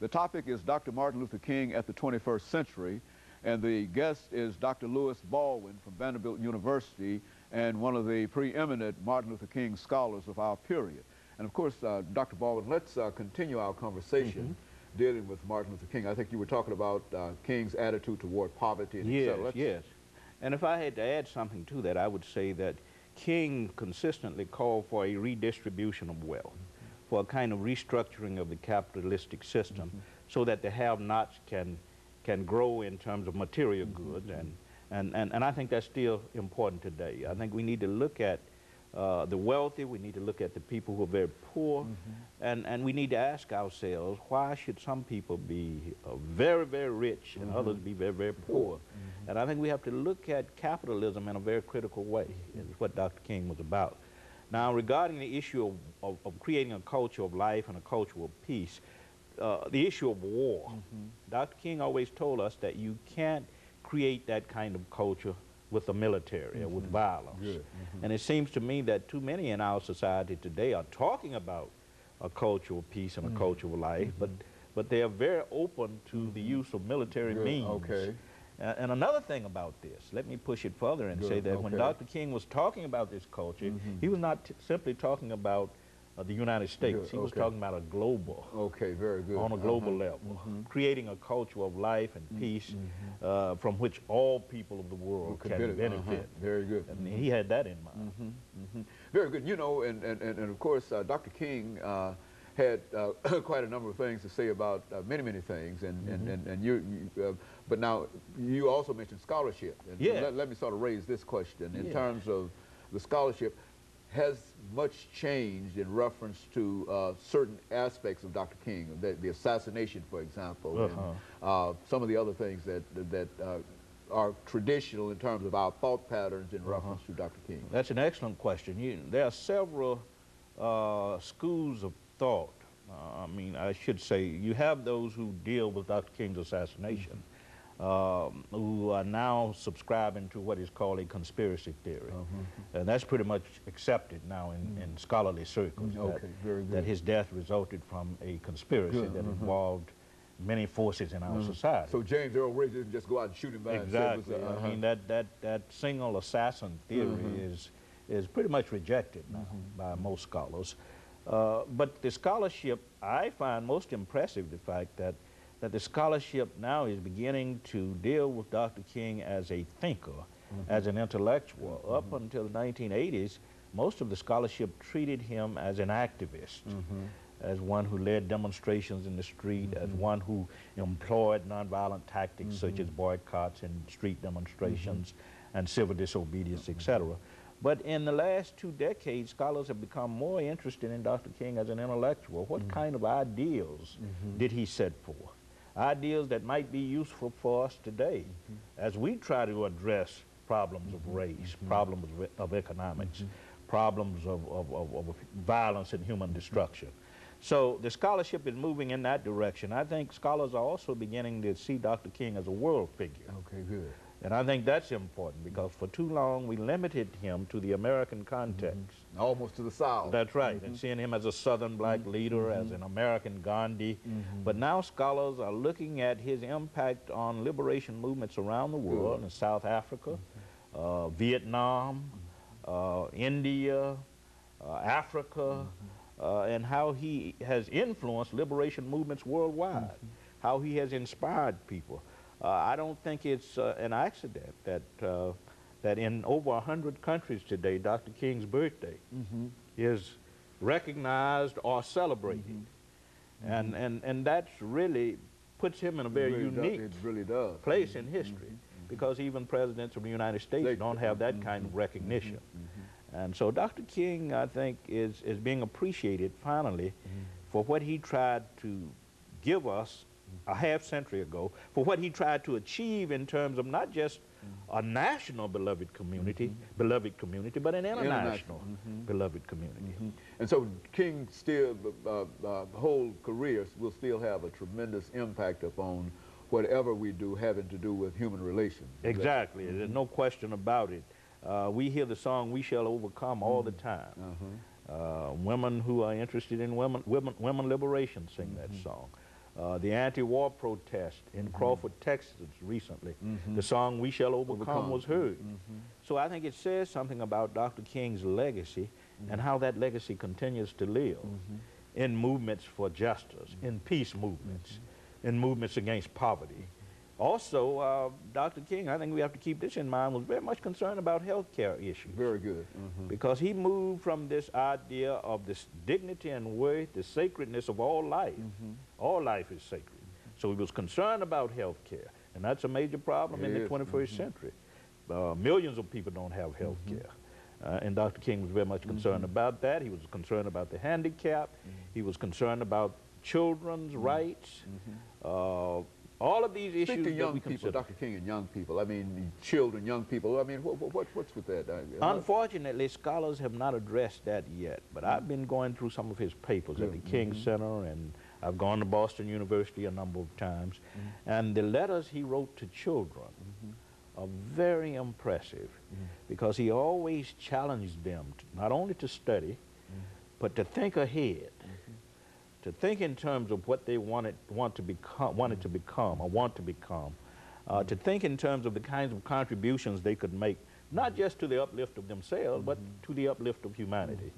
The topic is Dr. Martin Luther King at the 21st Century, and the guest is Dr. Baldwin from Vanderbilt University and one of the preeminent Martin Luther King scholars of our period. And of course, Dr. Baldwin, let's continue our conversation dealing with Martin Luther King. I think you were talking about King's attitude toward poverty and et cetera. Yes. And if I had to add something to that, I would say that King consistently called for a redistribution of wealth, for a kind of restructuring of the capitalistic system so that the have-nots can grow in terms of material goods. And I think that's still important today. I think we need to look at the wealthy, we need to look at the people who are very poor, and we need to ask ourselves, why should some people be very, very rich and others be very, very poor? And I think we have to look at capitalism in a very critical way, is what Dr. King was about. Now, regarding the issue of creating a culture of life and a culture of peace, the issue of war, Dr. King always told us that you can't create that kind of culture with the military or with violence. And it seems to me that too many in our society today are talking about a culture of peace and a culture of life, but they are very open to the use of military means. And another thing about this, let me push it further and say that when Dr. King was talking about this culture, he was not simply talking about the United States. He was talking about a global, on a global level, creating a culture of life and peace from which all people of the world can benefit. Very good. And he had that in mind. Very good. You know, and of course, Dr. King had quite a number of things to say about many things, but now you also mentioned scholarship. And let me sort of raise this question in terms of the scholarship. Has much changed in reference to certain aspects of Dr. King, the assassination, for example, and some of the other things that are traditional in terms of our thought patterns in reference to Dr. King? That's an excellent question. There are several schools of thought. I mean, I should say, you have those who deal with Dr. King's assassination, who are now subscribing to what is called a conspiracy theory. And that's pretty much accepted now in scholarly circles, that his death resulted from a conspiracy that involved many forces in our society. So James Earl Ray didn't just go out and shoot him by himself. I mean, that single assassin theory is pretty much rejected now by most scholars. But the scholarship, I find most impressive the fact that the scholarship now is beginning to deal with Dr. King as a thinker, as an intellectual. Up until the 1980s, most of the scholarship treated him as an activist, as one who led demonstrations in the street, as one who employed nonviolent tactics such as boycotts and street demonstrations and civil disobedience, etc. But in the last 2 decades, scholars have become more interested in Dr. King as an intellectual. What kind of ideals did he set forth? Ideals that might be useful for us today as we try to address problems of race, problems of economics, problems of violence and human destruction. So the scholarship is moving in that direction. I think scholars are also beginning to see Dr. King as a world figure. And I think that's important because for too long we limited him to the American context. Almost to the South. That's right, and seeing him as a Southern black leader, as an American Gandhi. But now scholars are looking at his impact on liberation movements around the world, in South Africa, Vietnam, India, Africa, and how he has influenced liberation movements worldwide, how he has inspired people. I don't think it's an accident that in over 100 countries today, Dr. King's birthday is recognized or celebrated. And that's really puts him in a very unique place in history, because even presidents of the United States don't have that kind of recognition. And so Dr. King, I think, is being appreciated finally for what he tried to give us a half-century ago, for what he tried to achieve in terms of not just a national beloved community, but an international beloved community. And so King still, whole career will still have a tremendous impact upon whatever we do having to do with human relations. Exactly. There's no question about it. We hear the song "We Shall Overcome" all the time. Women who are interested in women liberation sing that song. the anti-war protest in Crawford, Texas recently. The song "We Shall Overcome" was heard. So I think it says something about Dr. King's legacy and how that legacy continues to live in movements for justice, in peace movements, in movements against poverty. Also, Dr. King, I think we have to keep this in mind, was very much concerned about health care issues. Very good. Because he moved from this idea of this dignity and worth, the sacredness of all life. All life is sacred. So he was concerned about health care, and that's a major problem in the 21st century. Millions of people don't have health care. And Dr. King was very much concerned about that. He was concerned about the handicapped. He was concerned about children's rights. All of these issues. Speak to that young we people, consider. Dr. King, and young people. I mean, children, young people. I mean, what's with that? Unfortunately, scholars have not addressed that yet, but I've been going through some of his papers at the King Center, and I've gone to Boston University a number of times, and the letters he wrote to children are very impressive because he always challenged them not only to study, but to think ahead. To think in terms of what they wanted to become, to think in terms of the kinds of contributions they could make, not just to the uplift of themselves, but to the uplift of humanity.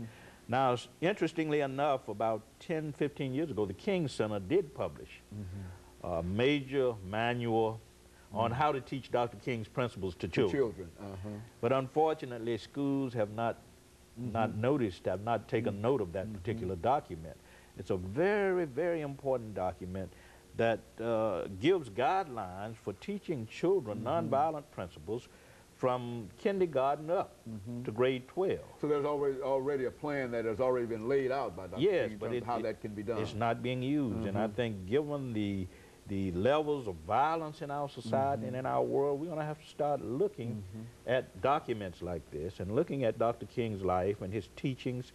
Now, interestingly enough, about 10, 15 years ago, the King Center did publish a major manual on how to teach Dr. King's principles to children. But unfortunately, schools have not noticed, have not taken note of that particular document. It's a very, very important document that gives guidelines for teaching children nonviolent principles from kindergarten up to grade 12. So there's already a plan that has already been laid out by Dr. King in terms of how that can be done. It's not being used, and I think given the levels of violence in our society and in our world, we're going to have to start looking at documents like this and looking at Dr. King's life and his teachings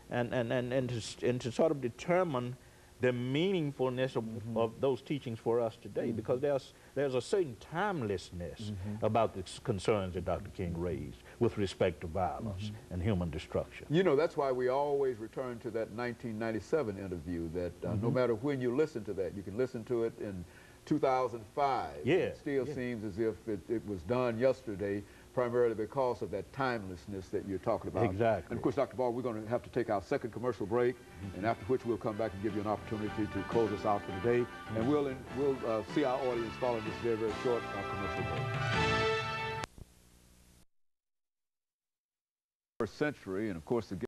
and to sort of determine the meaningfulness of those teachings for us today, because there's a certain timelessness about the concerns that Dr. King raised with respect to violence and human destruction. You know, that's why we always return to that 1997 interview, that no matter when you listen to that, you can listen to it in 2005. It still seems as if it was done yesterday, primarily because of that timelessness that you're talking about. Exactly. And of course, Dr. Baldwin, we're going to have to take our second commercial break, and after which we'll come back and give you an opportunity to close us out for today. And we'll see our audience following this very, very short commercial break. First century, and of course, the